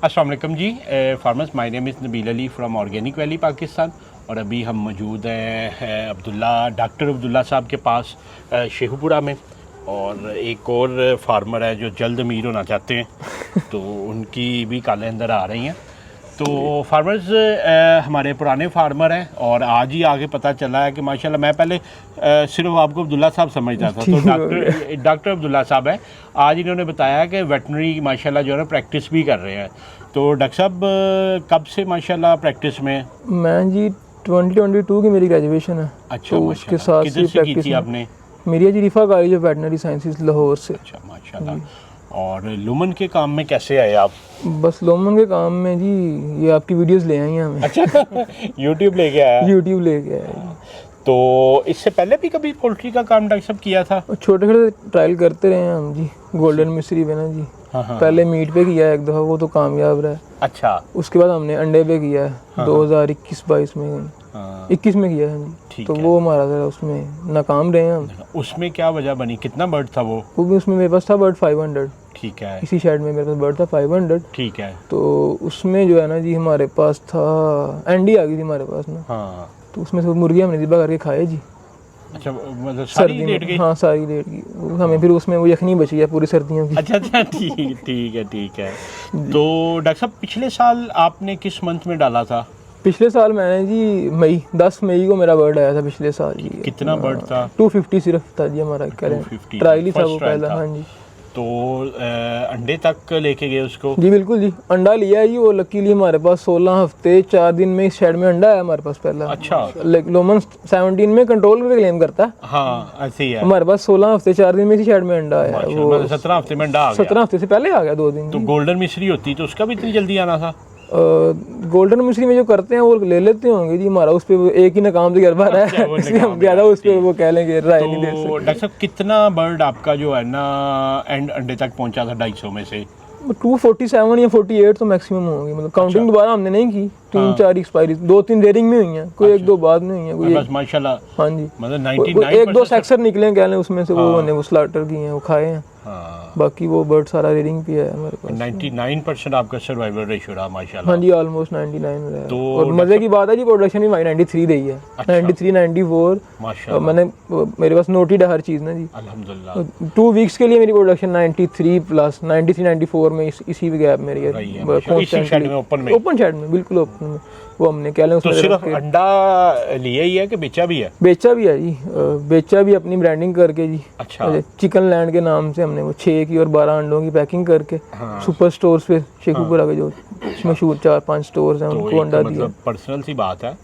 अस्सलाम वालेकुम जी farmers, my name is Nabeel Ali from organic valley Pakistan. और अभी हम मौजूद हैं डॉक्टर अब्दुल्ला साहब के पास शेखुपुरा में। और एक और फार्मर है जो जल्द अमीर होना चाहते हैं तो उनकी भी कॉलें अंदर आ रही हैं। तो फार्मर्स हमारे पुराने फार्मर हैं और आज ही आगे पता चला है कि माशाल्लाह मैं पहले सिर्फ आपको अब्दुल्ला साहब समझता था, तो डॉक्टर अब्दुल्ला साहब है। आज इन्होंने बताया कि वेटनरी माशाल्लाह जो है ना प्रैक्टिस भी कर रहे हैं। तो डॉक्टर साहब कब से माशाल्लाह प्रैक्टिस में? मैं जी 2022 की मेरी ग्रेजुएशन है। अच्छा, तो उसके साथ किधर से की थी आपने? मेरी है जी Riphah college of veterinary sciences Lahore से। अच्छा माशाल्लाह। और लुमन के काम में कैसे आए आप? बस लोमन के काम में जी ये आपकी वीडियोस ले आई हैं हमें। अच्छा यूट्यूब लेके आया? यूट्यूब लेके आया। तो इससे पहले भी कभी पोल्ट्री का काम डॉक्टर साहब किया था? छोटे छोटे ट्रायल करते रहे हैं हम जी, गोल्डन मिस्री पे ना जी। हाँ। पहले मीट पे किया है एक दफ़ा, वो तो कामयाब रहा है। अच्छा। उसके बाद हमने अंडे पे किया है 2021-22 में। 21 में किया है जी। तो वो हमारा ज़रा उसमें नाकाम रहे हैं हम। उसमें क्या वजह बनी? कितना बर्ड था वो? भी उसमें मेरे पास था बर्ड 500। ठीक है। इसी शेड में मेरे पास बर्ड था 500। ठीक है। तो उसमें जो है ना जी हमारे पास था एंडी आ गई थी हमारे पास ना। हाँ। तो उसमें से मुर्गी हमने ज़िबा करके खाए जी। अच्छा, मतलब सारी लेट गई? हाँ सारी लेट गई। हमें फिर उसमें वो यखनी बची है पूरी सर्दियों की। अच्छा ठीक है। तो डॉक्टर साहब पिछले साल आपने किस मंथ में डाला था? पिछले साल मैंने जी 10 मई को मेरा बर्ड आया था पिछले साल जी। कितना बर्ड था? 250 सिर्फ था जी हमारा। ट्रायल ही था वो पहला। हाँ जी। तो अंडे तक लेके गए उसको? जी बिल्कुल जी, अंडा लिया है जी। वो लकीली हमारे पास 16 हफ्ते 4 दिन में इस शेड में अंडा है हमारे पास पहला। अच्छा। लोमन 17 में कंट्रोल पे क्लेम करता है। हाँ ऐसे ही है। हमारे पास 16 हफ्ते 4 दिन में इसी शेड में अंडा आया। वो 17 हफ्ते में अंडा आ गया? 17 हफ्ते से पहले आ गया 2 दिन। तो गोल्डन मिस्री होती तो उसका भी इतनी जल्दी आना था? गोल्डन मिस्री में जो करते हैं वो ले लेते होंगे जी। हमारा उस पर एक ही नाकाम से गरबा रहा है, इसलिए हम ज़्यादा उस पर वो कह लेंगे राय नहीं दे सकते। डॉक्टर साहब कितना बर्ड आपका जो है ना अंडे तक पहुंचा था 250 में से? 247 या 48 तो मैक्सिमम होंगी। मतलब काउंटिंग दोबारा हमने नहीं की। 3-4 एक्सपायरी, 2-3 रेयरिंग में हुई हैं, कोई 1-2 बाद में हुई हैं, कोई बस माशाल्लाह। हाँ जी, मतलब 99% 1-2 सेक्सर निकले कह लें उसमें से। वो हमने वो स्लाटर किए हैं, वो खाए हैं। हाँ। बाकी वो बर्ड सारा रेयरिंग पे है हमारे पास। 99% आपका सर्वाइवल रेशियो रहा माशाल्लाह। हाँ जी, ऑलमोस्ट 99 रहा है। तो और मजे की बात है जी, प्रोडक्शन भी 93 रही है। 93, 94 माशाल्लाह। मैंने मेरे पास नोटेड है हर चीज़ ना जी। अल्हम्दुलिल्लाह। 2 वीक्स के लिए मेरी प्रोडक्शन 93 प्लस 93, 94 में इसी गैप मेरी है। इसी शेड में, ओपन शेड में, बिल्कुल ओपन में। वो हमने कह लें तो सिर्फ अंडा लिया ही है कि बेचा भी है? बेचा भी है जी। बेचा भी अपनी ब्रांडिंग करके जी। अच्छा। चिकन लैंड के नाम से हमने वो 6 की और 12 अंडों की पैकिंग करके सुपर स्टोर्स पे शेखुपुरा के जो मशहूर 4-5 स्टोर्स हैं उनको अंडा दिया। मतलब पर्सनल सी बात है,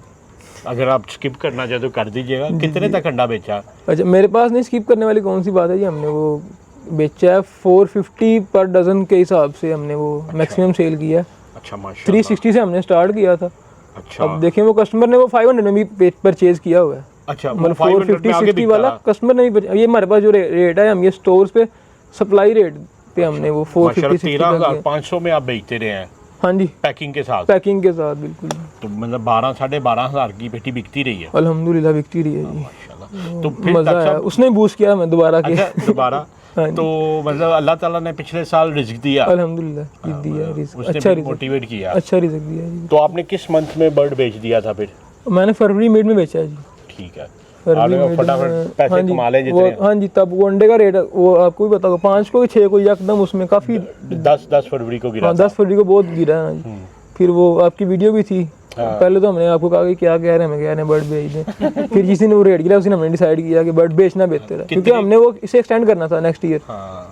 अगर आप स्किप करना चाहे तो कर दीजिएगा। कितने तक अंडा बेचा? अच्छा, मेरे पास नहीं स्किप करने वाली कौन सी बात है जी। हमने वो बेचा है 450 पर डजन के हिसाब से हमने वो मैक्सिमम सेल किया। अच्छा माशाल्लाह। 360 से हमने स्टार्ट किया था। अच्छा। अब देखें वो कस्टमर ने वो 500 में भी परचेज किया हुआ है। अच्छा, मतलब 450-60 वाला कस्टमर ने भी। ये हमारे पास जो रेट है, हम ये स्टोर्स पे सप्लाई रेट पे हमने वो 450-60 13,500 में आप बेचते रहे हैं? हाँ जी, पैकिंग के साथ? पैकिंग के साथ बिल्कुल। तो मतलब 12,500 की पेटी बिकती रही है? अल्हम्दुलिल्लाह बिकती रही है जी। माशाल्लाह। तो फिर मजा आया, उसने बूस्ट किया मैं दोबारा किया। दोबारा तो मतलब अल्लाह ताला ने पिछले साल रिज़्क दिया? अल्हम्दुलिल्लाह दिया रिज़्क। अच्छा रिज़्क, मोटिवेट किया। अच्छा रिज़्क दिया जी। तो आपने किस मंथ में बर्ड बेच दिया था फिर? मैंने फरवरी मिड में बेचा है जी। ठीक है। फटाफट पैसे कमा ले जितने। हाँ जी, तब वो अंडे का रेट वो आपको भी पता होगा, 5 को 6 को एकदम उसमें काफ़ी 10 फरवरी को गिरा। 10 फरवरी को बहुत गिरा है जी। फिर वो आपकी वीडियो भी थी। पहले तो हमने आपको कहा कि क्या कह रहे हैं, हमें कह रहे हैं बर्ड बेच दें। फिर जिस दिन वो रेट गिरा उस दिन हमने डिसाइड किया कि बर्ड बेचना बेहतर है, क्योंकि हमने वो इसे एक्सटेंड करना था नेक्स्ट ईयर।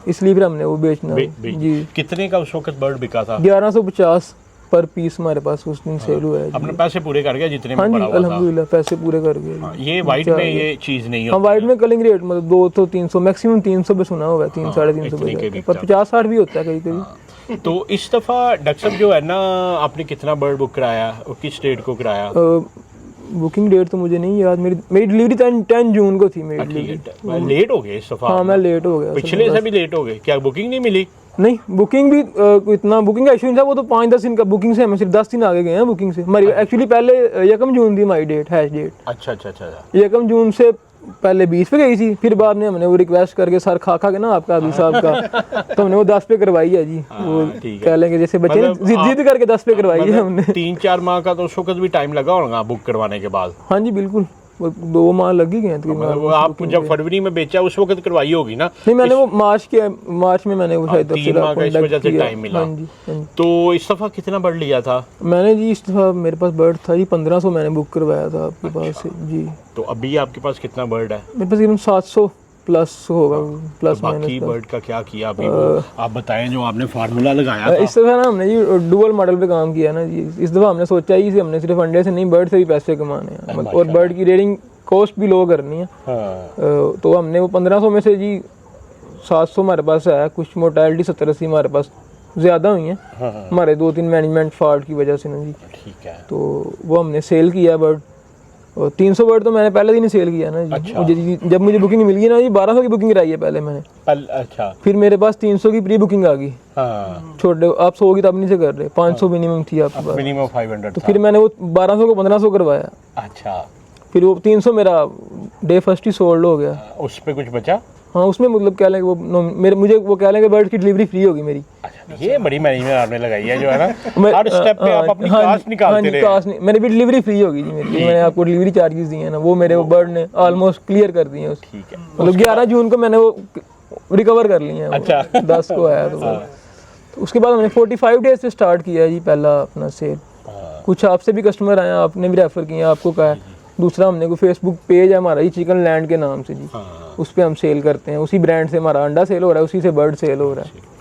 इसलिए फिर हमने वो बेचना जी। कितने का उस वक्त बर्ड बिका था? 1150 पर पीस हमारे पास उस दिन सेल हुआ है। अपने पैसे पूरे कर गया जितने में पड़ा हुआ था? अल्हम्दुलिल्लाह पैसे पूरे कर गए। ये वाइट में ये चीज़ नहीं होती? हाँ, वाइट में कलिंग रेट मतलब 200-300 मैक्सिमम 300 पे सुना हुआ है। 300-350 पर 50-60 भी होता है कहीं कहीं। तो इस दफ़ा डॉक्टर साहब जो है ना, आपने कितना बर्ड बुक कराया और किस डेट को कराया? बुकिंग डेट तो मुझे नहीं याद। मेरी डिलीवरी 10 जून को थी मेरी डिलीवरी। लेट हो गए इस दफ़ा? हाँ, मैं लेट हो गया। पिछले से भी लेट हो गए? क्या बुकिंग नहीं मिली? नहीं, बुकिंग भी इतना बुकिंग का इशू नहीं था। वो तो 5-10 दिन का बुकिंग से हमें सिर्फ 10 दिन आगे गए हैं बुकिंग से हमारी। एक्चुअली पहले 1 जून थी हमारी डेट, हैश डेट। अच्छा। 1 जून से पहले 20 पे गई थी, फिर बाद में हमने वो रिक्वेस्ट करके सर खा के ना आपका अभी साहब का तो हमने वो 10 पे करवाई है जी। वो कह लेंगे जैसे बच्चे ने जिद करके 10 पे करवाई है हमने। 3-4 माह का तो उस वक्त भी टाइम लगा होगा बुक करवाने के बाद? हाँ जी बिल्कुल, वो 2 माह लग ही गए तकरीबन। वो आप जब फरवरी में बेचा उस वक्त करवाई होगी ना? नहीं, मैंने वो मार्च में मैंने वो शायद 3 माह का इस वजह से टाइम मिला। हाँ जी, हाँ जी। तो इस दफ़ा कितना बर्ड लिया था? मैंने जी इस दफ़ा मेरे पास बर्ड था जी 1500 मैंने बुक करवाया था आपके पास से जी। तो अभी आपके पास कितना बर्ड है? मेरे पास तकरीबन 700 प्लस होगा, प्लस तो बाकी माइनस। बर्ड का क्या किया अभी? वो आप बताएं जो आपने फार्मूला लगाया था। इस दफ़ा ना हमने जी डुअल मॉडल पे काम किया ना जी। इस दफ़ा हमने सोचा ही हमने सिर्फ अंडे से नहीं बर्ड से भी पैसे कमाने हैं, मतलब और बर्ड की रेडिंग कॉस्ट भी लो करनी है। तो हमने वो 1500 में से जी 700 हमारे पास है, कुछ मोर्टेलिटी 70-80 हमारे पास ज़्यादा हुई हैं हमारे 2-3 मैनेजमेंट फॉल्ट की वजह से ना जी। ठीक है। तो वो हमने सेल किया बर्ड, और 300 बर्ड तो मैंने पहले दिन ही सेल किया ना जी। अच्छा। जब मुझे बुकिंग मिल गई ना जी 1200 की बुकिंग कराई है पहले मैंने। अच्छा। फिर मेरे पास 300 की प्री बुकिंग आ गई। हाँ। छोटे आप 100 की तब नहीं से कर रहे, 500 मिनिमम थी आपके पास, मिनिमम 500 तो फिर मैंने वो 1200 को 1500 करवाया। अच्छा। फिर वो 300 मेरा डे फर्स्ट ही सोल्ड हो गया। उस पे कुछ बचा? हाँ, उसमें मतलब कह लें कि वो मुझे वो कह लें कि बर्ड की डिलीवरी फ्री होगी मेरी। अच्छा, ये बड़ी मैनेजमेंट आपने लगाई है जो है ना, हर स्टेप पे आप अपनी कास्ट निकालते रहे। कास्ट नहीं, मेरी भी डिलीवरी फ्री होगी जी मेरी। मैंने आपको डिलीवरी चार्जेस दिए हैं ना, वो मेरे वो बर्ड ने ऑलमोस्ट क्लियर कर दिए हैं। ठीक है। मतलब 11 जून को मैंने वो रिकवर कर लिए हैं। अच्छा। 10 को आया तो उसके बाद हमने 45 डेज से स्टार्ट किया जी पहला अपना सेल। कुछ आपसे भी कस्टमर आए, आपने भी रेफर किए, आपको कहा है। दूसरा हमने को फेसबुक पेज है हमारा जी चिकन लैंड के नाम से जी। उस पर हम सेल करते हैं, उसी ब्रांड से हमारा अंडा सेल हो रहा है, उसी से बर्ड सेल हो रहा है।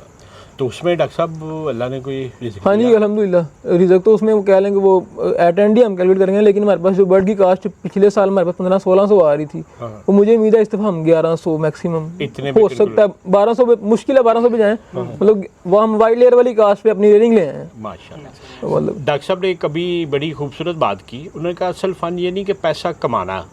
तो उसमें डॉक्टर साहब अल्लाह ने कोई रिज़्क हाँ जी अल्हम्दुलिल्लाह। रिजल्ट तो उसमें वो कह लेंगे वो एट एंड ही हम कैलकुलेट करेंगे, लेकिन हमारे पास जो बर्ड की कास्ट पिछले साल हमारे पास 1500-1600 आ रही थी, वो मुझे उम्मीद है इस दफ़ा हम 1100 मैक्सिमम हो सकता है, 1200 पे मुश्किल है 1200 पे जाएं। मतलब वो हम वाइड लेयर वाली कास्ट पे अपनी रेटिंग ले आए। माशाल्लाह। मतलब डॉक्टर साहब ने कभी बड़ी खूबसूरत बात की, उन्होंने कहा असल फ़न ये नहीं कि पैसा कमाना,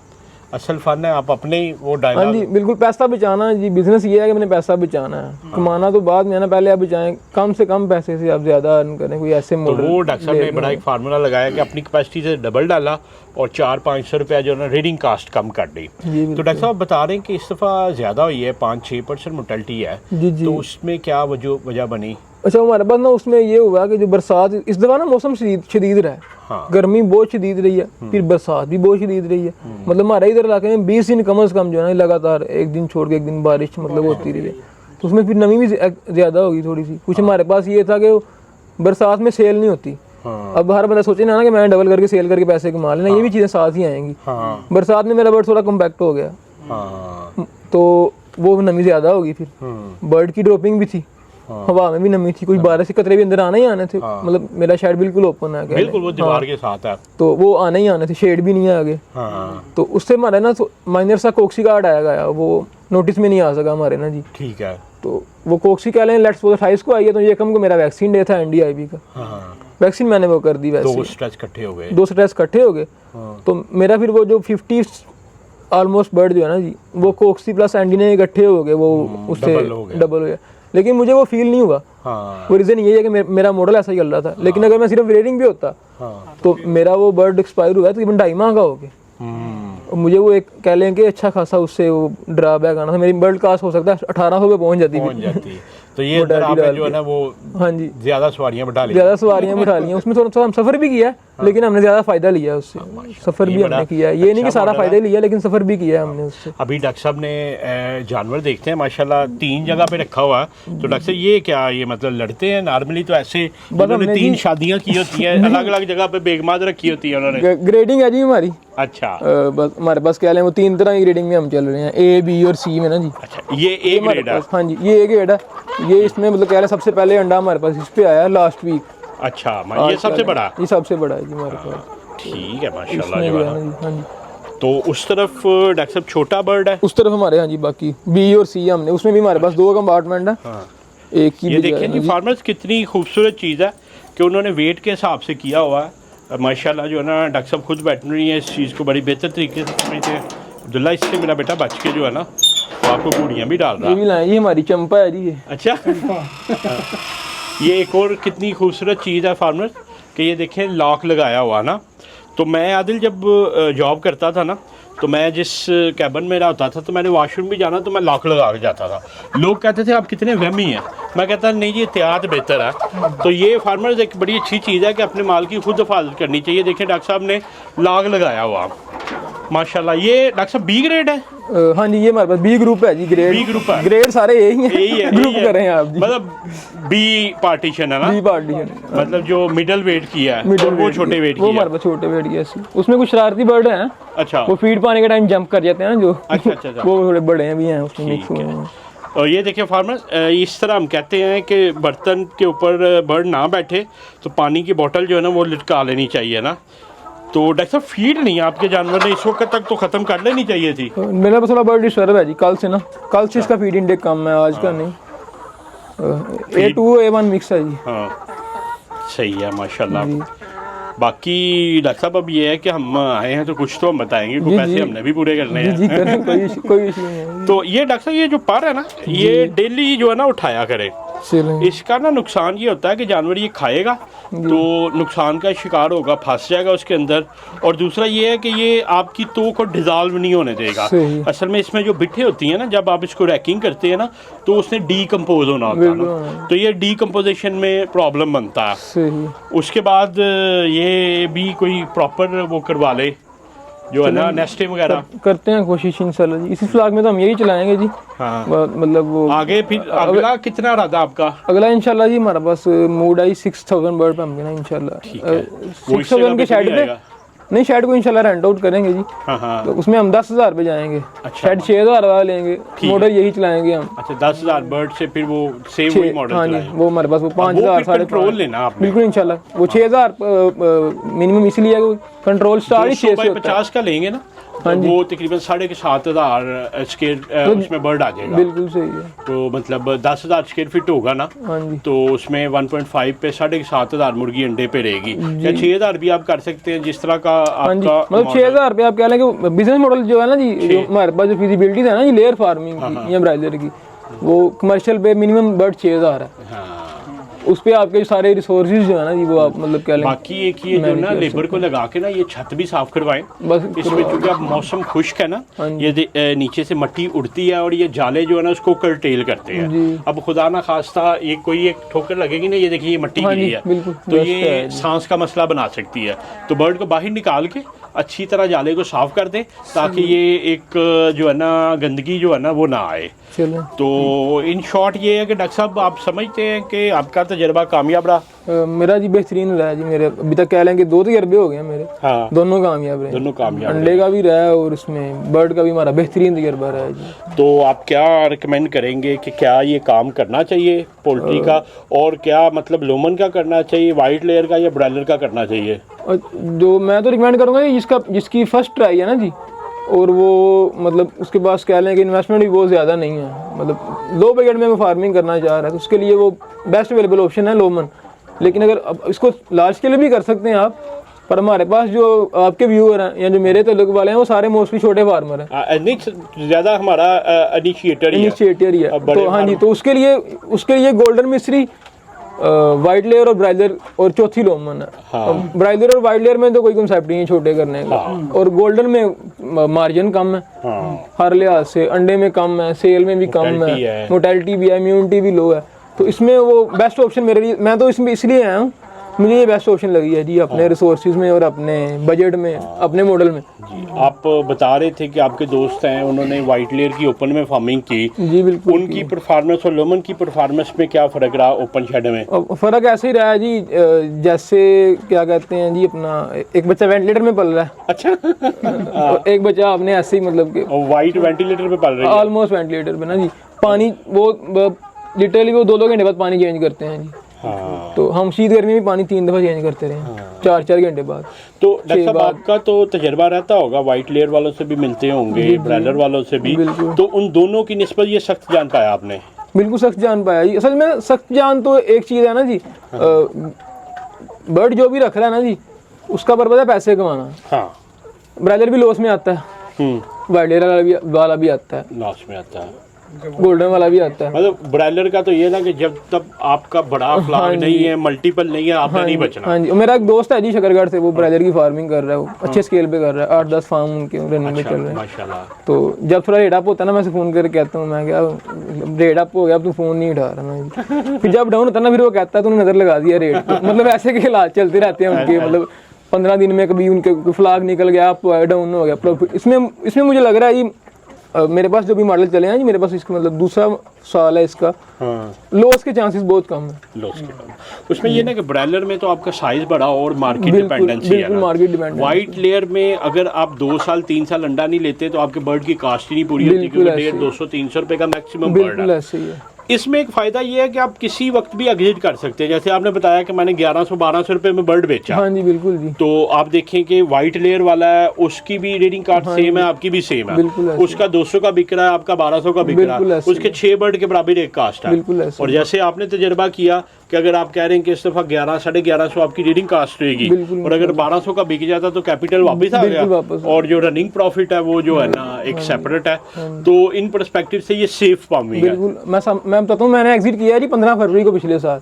असल फ़न है आप अपने ही वो हाँ डायलॉग। जी बिल्कुल, पैसा बचाना जी। बिजनेस ये है कि मैंने पैसा बचाना है, कमाना तो बाद में है ना, पहले आप बचाएं, कम से कम पैसे से आप ज़्यादा अर्न करें। कोई ऐसे तो मॉडल वो डॉक्टर साहब ने बड़ा एक फार्मूला लगाया कि अपनी कैपेसिटी से डबल डाला और 400-500 रुपया जो है ना रीडिंग कास्ट कम कर दी। तो डॉक्टर साहब बता रहे हैं कि इस दफ़ा ज़्यादा हुई है, 5-6% मोर्टेलिटी है जी। तो उसमें क्या वजह बनी? अच्छा, हमारे पास ना उसमें ये हुआ कि जो बरसात इस दफ़ा ना मौसम शदीद रहा है। हाँ। गर्मी बहुत शदीद रही है, फिर बरसात भी बहुत शदीद रही है। मतलब हमारे इधर इलाके में 20 दिन कम से कम जो है ना लगातार एक दिन छोड़ के एक दिन बारिश मतलब होती रही है। तो उसमें फिर नमी भी ज़्यादा होगी थोड़ी सी। कुछ हमारे पास ये था कि बरसात में सेल नहीं होती। अब हर बंदा सोचे ना कि मैंने डबल करके सेल करके पैसे कमा लेना, ये भी चीज़ें साथ ही आएंगी। बरसात में मेरा बर्ड थोड़ा कम्पैक्ट हो गया, तो वो नमी ज़्यादा होगी। फिर बर्ड की ड्रॉपिंग भी थी, हवा में भी नमी थी, कुछ बारिश के कतरे भी अंदर आने ही आने थे। मतलब मेरा शेड बिल्कुल ओपन है, बिल्कुल वो दीवार के साथ है, तो वो आने ही आने थे, शेड भी नहीं है आगे। तो उससे हमारे ना माइनर सा कोक्सी कार्ड आया गया, वो नोटिस में नहीं आ सका हमारे ना जी। ठीक है। तो वो कोक्सी कह लें लेट्स सपोज 28 को आई है, तो ये कम को मेरा वैक्सीन डे था NDIB का। वैक्सीन मैंने वो कर दी। वैसे 2 स्ट्रेच इकट्ठे हो गए, 2 स्ट्रेच इकट्ठे हो गए। तो मेरा फिर वो जो 50 ऑलमोस्ट बर्ड जो है ना जी, वो कोक्सी प्लस एंडीने इकट्ठे हो गए, वो उससे डबल हो गया। लेकिन मुझे वो फील नहीं हुआ। वो रीज़न ये है कि मेरा मॉडल ऐसा ही चल रहा था। लेकिन अगर मैं सिर्फ रेटिंग भी होता तो मेरा वो बर्ड एक्सपायर हुआ तकरीबन 2.5 माह का हो गया। मुझे वो एक कह लें कि अच्छा खासा उससे वो ड्रॉबैक आना था। मेरी बर्ड कास्ट हो सकता है 1800 पे पहुंच जाती। तो ये आपने जो है ना वो हाँ जी ज़्यादा सवारियाँ बिठा ली, उसमें थोड़ा हम सफ़र भी किया, लेकिन हमने ज़्यादा फ़ायदा लिया उससे। सफ़र भी हमने किया, ये नहीं कि सारा फ़ायदा लिया, लेकिन सफ़र भी किया हमने उससे। अभी डॉक्टर साहब ने जानवर देखते हैं माशाल्लाह 3 जगह पे रखा हुआ है। तो डॉक्टर साहब ये क्या, ये मतलब लड़ते हैं? नॉर्मली तो ऐसे उन्होंने 3 शादियाँ की होती हैं, अलग अलग जगह पे बेगमाद रखी होती है उन्होंने। ग्रेडिंग है जी हमारी। अच्छा। बस हमारे पास क्या लें, वो 3 तरह की ग्रेडिंग में हम चल रहे हैं, A, B और C में ना जी। अच्छा, ये A ग्रेड है? हाँ जी, ये A ग्रेड है। ये इसमें मतलब कह रहे सबसे पहले अंडा हमारे पास इस पे आया लास्ट वीक। अच्छा, ये सबसे बड़ा? ये सबसे बड़ा है जी हमारे पास। ठीक है माशाल्लाह जो है। हाँ जी। तो उस तरफ डॉक्टर साहब छोटा बर्ड है, उस तरफ हमारे। हाँ जी, बाकी B और C हमने, उसमें भी हमारे पास 2 कंपार्टमेंट है। एक की ये देखें जी फार्मर्स कितनी खूबसूरत चीज़ है कि उन्होंने वेट के हिसाब से किया हुआ है माशाल्लाह जो है ना। डॉक्टर साहब खुद वेटनरी है, इस चीज़ को बड़ी बेहतर तरीके से समझते हैं। अब्दुल्ला, इससे मेरा बेटा बच के जो है ना आपको गुड़ियाँ भी डाल रहा है। ये भी लाए, ये हमारी चंपा है जी ये। अच्छा। ये एक और कितनी खूबसूरत चीज़ है फार्मर्स कि ये देखें लॉक लगाया हुआ ना। तो मैं आदिल जब जॉब करता था ना तो मैं जिस कैबिन में रहता था तो मैंने वॉशरूम भी जाना तो मैं लॉक लगा के जाता था। लोग कहते थे आप कितने वहमी हैं, मैं कहता नहीं जी एहतियात बेहतर है। तो ये फार्मर्स एक बड़ी अच्छी चीज़ है कि अपने माल की खुद हिफाजत करनी चाहिए। देखिए डॉक्टर साहब ने लॉक लगाया हुआ माशाल्लाह। ये डॉक्टर साहब बी ग्रेड है? हाँ जी, ये हमारे पास बी ग्रुप है जी। ग्रेड बी ग्रुप है, ग्रेड सारे यही हैं, ग्रुप कर रहे हैं आप जी। मतलब बी पार्टीशन है ना? बी पार्टीशन, मतलब जो मिडल वेट की है मिडल वो छोटे वेट की वो है। हमारे पास छोटे वेट की है। उसमें कुछ शरारती बर्ड हैं, अच्छा वो फीड पाने के टाइम जंप कर जाते हैं ना जो। अच्छा। वो थोड़े बड़े हैं भी हैं उसमें मिक्स ठीक हुए है। हैं। और ये देखिए फार्मर्स, इस तरह हम कहते हैं कि बर्तन के ऊपर बर्ड ना बैठे तो पानी की बोतल जो है ना वो लटका लेनी चाहिए ना। तो डॉक्टर साहब फीड नहीं आपके जानवर ने इस वक्त तक तो ख़त्म कर लेनी चाहिए थी। मेरा पास थोड़ा बर्ड डिस्टर्ब है जी कल से ना, कल से इसका फीड इंटेक कम है, आज का नहीं। A2 A1 मिक्स है जी। हाँ सही है माशाल्लाह। बाकी डॉक्टर साहब अब ये है कि हम आए हैं तो कुछ तो हम बताएंगे, कुछ पैसे हमने भी पूरे करने हैं। जी करें, कोई इशू नहीं है। तो ये डॉक्टर साहब ये जो पर है ना ये डेली जो है ना उठाया करें। चलें। इसका ना नुकसान ये होता है कि जानवर ये खाएगा तो नुकसान का शिकार होगा, फंस जाएगा उसके अंदर। और दूसरा ये है कि ये आपकी तो को डिजॉल्व नहीं होने देगा। असल में इसमें जो बिट्ठे होती हैं ना, जब आप इसको रैकिंग करते हैं ना तो उसने डीकम्पोज होना होता है ना, तो ये डीकम्पोजिशन में प्रॉब्लम बनता है। सही। उसके बाद ये भी कोई प्रॉपर वो करवा ले जो है ना नेस्टे वगैरह करते हैं कोशिश इंशाल्लाह जी। इसी फ्लॉग में तो हम यही चलाएंगे जी। हाँ। मतलब वो आगे फिर अगला कितना रहा था आपका? अगला इंशाल्लाह जी हमारे पास मूड आई 6000 बर्ड पे हम गए इंशाल्लाह। 6000 के शेड पे नहीं, शेड को इंशाल्लाह रेंट आउट करेंगे जी। हाँ। तो उसमें हम 10,000 पे जाएंगे। अच्छा। शेड 6,000 वाला लेंगे, मॉडल यही चलाएंगे हम। अच्छा 10,000 बर्ड से फिर वो सेम वही मॉडल हाँ जी, चलाएंगे। वो हमारे पास वो 5,000 कंट्रोल लेना आपने। बिल्कुल इंशाल्लाह। वो 6,000 मिनिमम इसलिए कंट्रोल स्टार्ट ही 6 से होता है। 50 का लेंगे ना तो वो तकरीबन 7,500 स्क्वायर उसमें बर्ड आ जाएगा। बिल्कुल सही है। तो मतलब 10,000 स्क्वायर फीट होगा ना, हाँ जी। तो उसमें 1.5 पे 7,500 मुर्गी अंडे पे रहेगी, या 6,000 भी आप कर सकते हैं जिस तरह का आपका। मतलब 6,000 पे आप कह लें कि बिजनेस मॉडल जो है ना जी, जो हमारे पास जो फिजिबिलिटी है ना जी लेयर फार्मिंग की या ब्रायलर की, वो कमर्शियल पे मिनिमम बर्ड 6,000 है। उस पे आपके सारे रिसोर्सेज जो है ना जी वो आप मतलब कह लें। बाकी एक ये जो ना लेबर को लगा के ना ये छत भी साफ करवाएं बस इसमें, क्योंकि अब मौसम खुश्क है ना, ये नीचे से मिट्टी उड़ती है और ये जाले जो है ना उसको करटेल करते हैं। अब खुदा ना खास्ता ये कोई एक ठोकर लगेगी ना, ये देखिए ये मिट्टी गिरी है तो ये सांस का मसला बना सकती है। तो बर्ड को बाहर निकाल के अच्छी तरह जाले को साफ कर दें ताकि ये एक जो है ना गंदगी जो है ना वो ना आए। तो इन शॉर्ट ये है कि डॉक्टर साहब आप समझते हैं कि आपका तजर्बा कामयाब रहा? मेरा जी बेहतरीन रहा जी। मेरे अभी तक कह लें कि 2 तजर्बे हो गए मेरे। हाँ। दोनों कामयाब रहे। दोनों कामयाब, अंडे का भी रहा है और इसमें बर्ड का भी हमारा बेहतरीन तजर्बा रहा है जी। तो आप क्या रिकमेंड करेंगे कि क्या ये काम करना चाहिए पोल्ट्री का, और क्या मतलब लोमन का करना चाहिए, वाइट लेयर का या ब्रायलर का करना चाहिए? और जो मैं तो रिकमेंड करूँगा कि जिसकी फर्स्ट ट्राई है ना जी, और वो मतलब उसके पास कह लें कि इन्वेस्टमेंट भी बहुत ज़्यादा नहीं है, मतलब लो बजट में वो फार्मिंग करना चाह रहा है, तो उसके लिए वो बेस्ट अवेलेबल ऑप्शन है लोमन। लेकिन अगर अब इसको लार्ज के लिए भी कर सकते हैं आप, पर हमारे पास जो आपके व्यूअर हैं या जो मेरे ताल्लुक वाले हैं वो सारे मोस्टली छोटे फार्मर हैं। नहीं ज़्यादा हमारा इनिशिएटर ही है। तो हाँ जी, तो उसके लिए गोल्डन मिस्री, वाइट लेयर और ब्रायलर और चौथी लोमन है। हाँ। ब्रायलर और वाइट लेयर में तो कोई कंसेप्ट नहीं है छोटे करने का। हाँ। और गोल्डन में मार्जिन कम है। हाँ। हर लिहाज से अंडे में कम है, सेल में भी कम है, मोर्टेलिटी भी है, इम्यूनिटी भी लो है। तो इसमें वो बेस्ट ऑप्शन मेरे लिए, मैं तो इसमें इसलिए आया हूँ, मुझे ये बेस्ट ऑप्शन लगी है जी अपने रिसोर्सेज में और अपने बजट में, अपने मॉडल में जी। आप बता रहे थे कि आपके दोस्त हैं उन्होंने वाइट लेयर की ओपन में फार्मिंग की जी। बिल्कुल। उनकी परफॉर्मेंस और लोमन की परफॉर्मेंस में क्या फ़र्क रहा ओपन शेड में? फ़र्क ऐसे ही रहा है जी, जैसे क्या कहते हैं जी, अपना एक बच्चा वेंटिलेटर में पल रहा है। अच्छा। और एक बच्चा आपने ऐसे ही मतलब कि वाइट वेंटिलेटर पे पल रहा है, ऑलमोस्ट वेंटिलेटर पे ना जी। पानी वो लिटरली वो 2-2 घंटे बाद पानी चेंज करते हैं जी। हाँ। तो हम शीत गर्मी में पानी 3 दफ़ा चेंज करते रहे। हाँ। 4-4 घंटे बाद। तो डॉक्टर साहब आपका तो तजर्बा रहता होगा, वाइट लेयर वालों से भी मिलते होंगे, ब्रायलर वालों से भी, तो उन दोनों की निस्बत ये सख्त जान पाया आपने? बिल्कुल सख्त जान पाया जी। असल में सख्त जान तो एक चीज़ है ना जी, बर्ड जो भी रख रहा है ना जी उसका पर्पज़ है पैसे कमाना। हाँ। ब्रायलर भी लॉस में आता है, वाइट लेयर वाला भी आता है, लॉस में आता है। गोल्डन वाला भी आता है। मतलब ब्रायलर का तो ये ना कि जब तक आपका बड़ा फ्लाग नहीं है, मल्टीपल नहीं है, आपने नहीं बचना। हाँ जी, मेरा एक दोस्त है जी शकरगढ़ से, वो ब्रायलर की फार्मिंग कर रहा है, वो अच्छे स्केल पे कर रहा है, 8-10 फार्म उनके रनिंग में चल रहे हैं। माशाल्लाह। तो जब थोड़ा रेड अप होता है ना, मैं से फ़ोन करके कहता हूँ, मैं क्या रेड अप हो गया, अब तू फ़ोन नहीं उठा रहा मैं। फिर जब डाउन होता है ना, फिर वो कहता है तूने नज़र लगा दिया रेट पे। मतलब ऐसे के हालात चलते रहते हैं उनके, मतलब 15 दिन में कभी उनके फ्लाग निकल गया, अप डाउन हो गया। इसमें मुझे लग रहा है ये मेरे पास जो भी मॉडल चले हैं जी, मेरे पास इसका मतलब दूसरा साल है इसका, लॉस के चांसेस बहुत कम है। लॉस के कम उसमें ये ना कि ब्रायलर में तो आपका साइज बड़ा और मार्केट डिपेंडेंसी है बिल्कुल मार्केट डिपेंडेंट। वाइट लेयर में अगर आप 2 साल 3 साल अंडा नहीं लेते तो आपके बर्ड की कास्ट ही नहीं पूरी होती, क्योंकि 150-200-300 रुपए का मैक्सिमम बर्ड बिल्कुल है। ऐसे ही है। इसमें एक फायदा ये है कि आप किसी वक्त भी एग्जिट कर सकते हैं। जैसे आपने बताया कि मैंने 1100-1200 रुपए में बर्ड बेचा, हाँ जी बिल्कुल जी। तो आप देखें कि वाइट लेयर वाला है, उसकी भी रेटिंग कार्ड सेम है, आपकी भी सेम है। बिल्कुल ऐसे। उसका 200 का बिक रहा है, आपका 1200 का बिक रहा बिल्कुल है, ऐसे। उसके 6 बर्ड के बराबर एक कास्ट है। बिल्कुल ऐसे। और जैसे आपने तजर्बा किया कि अगर आप कह रहे हैं कि इस दफा 1100-1150 आपकी रीडिंग कास्ट रहेगी, बिल्कुल। और अगर 1200 का बिक जाता तो कैपिटल वापस आ गया, वापस। और जो रनिंग प्रॉफिट है वो जो है ना एक सेपरेट है। तो इन परस्पेक्टिव से ये सेफ फार्मिंग है। बिल्कुल। मैं बताता हूँ, मैंने एग्जिट किया है जी 15 फरवरी को पिछले साल।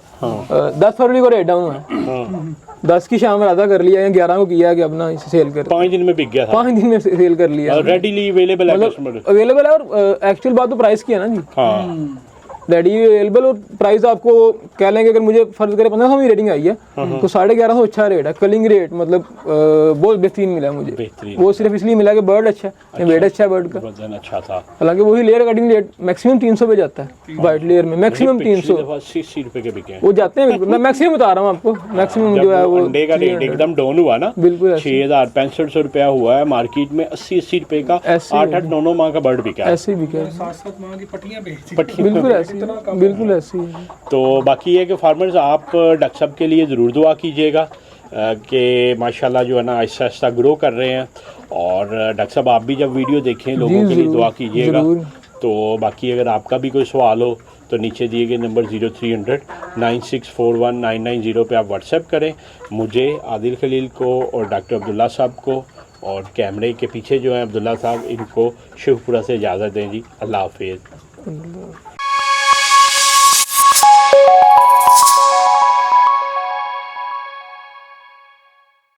10 फरवरी को रेट डाउन हुआ, 10 की शाम राधा कर लिया, 11 को किया कि अपना इसे सेल कर, 5 दिन में बिक गया था, 5 दिन में सेल कर लिया। रेडीली अवेलेबल है कस्टमर, अवेलेबल है। और एक्चुअल बात तो प्राइस की है ना जी, हाँ रेडी अवेलेबल। और प्राइस आपको कह लेंगे, अगर मुझे फर्ज करे 1500 में रेटिंग आई है तो 1150 अच्छा रेट है। कलिंग रेट मतलब बहुत बेहतरीन मिला मुझे। बेहतरीन। वो सिर्फ इसलिए मिला कि बर्ड अच्छा है, वेट अच्छा है बर्ड का। वजन अच्छा था। हालांकि वही लेयर कटिंग रेट मैक्सिमम 300 पे जाता है, वाइट लेयर में मैक्सिमम 300 80 रुपए के बिके हैं। वो जाते हैं। बिल्कुल मैं मैक्सिमम बता रहा हूँ आपको, मैक्सिमम जो है वो अंडे का रेट एकदम डाउन हुआ ना, बिल्कुल ऐसे 6000-6500 रुपया हुआ है मार्केट में, 80-80 रुपए का 8-8-9 माह का बर्ड बिका है। ऐसे ही बिका है। 7-7 माह की पट्टियां बेचती, बिल्कुल ऐसे ही, बिल्कुल ऐसे ही। तो बाकी ये कि फार्मर्स आप डक सब के लिए ज़रूर दुआ कीजिएगा कि माशाल्लाह जो है ना आहिस्ता आहिस्ता ग्रो कर रहे हैं। और डक सब आप भी जब वीडियो देखें लोगों के लिए दुआ कीजिएगा। तो बाकी अगर आपका भी कोई सवाल हो तो नीचे दिए गए नंबर 0300 9641 पे आप व्हाट्सएप करें मुझे, आदिल खलील को और डॉक्टर अब्दुल्ला साहब को, और कैमरे के पीछे जो है अब्दुल्ला साहब, इनको शिवपुरा से इजाज़त दें जी। अल्लाह हाफिज़।